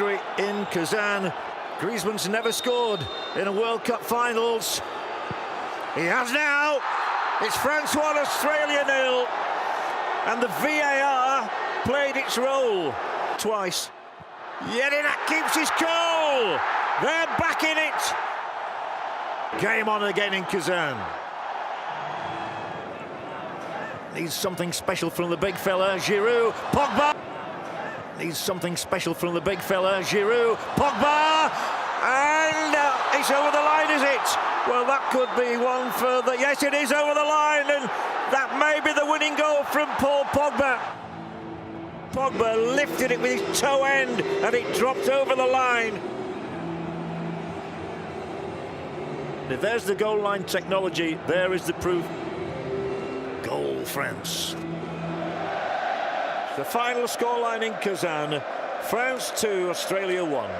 In Kazan, Griezmann's never scored in a World Cup finals. He has now. It's France 1, Australia 0. And the VAR played its role twice. Jedinak keeps his goal. They're back in it. Game on again in Kazan. Needs something special from the big fella, Giroud. Pogba. Needs something special from the big fella, Giroud. Pogba! And it's over the line, is it? Well, that could be one further. Yes, it is over the line, and that may be the winning goal from Paul Pogba. Pogba lifted it with his toe end, and it dropped over the line. If there's the goal line technology, there is the proof. Goal, France. The final scoreline in Kazan, France 2, Australia 1.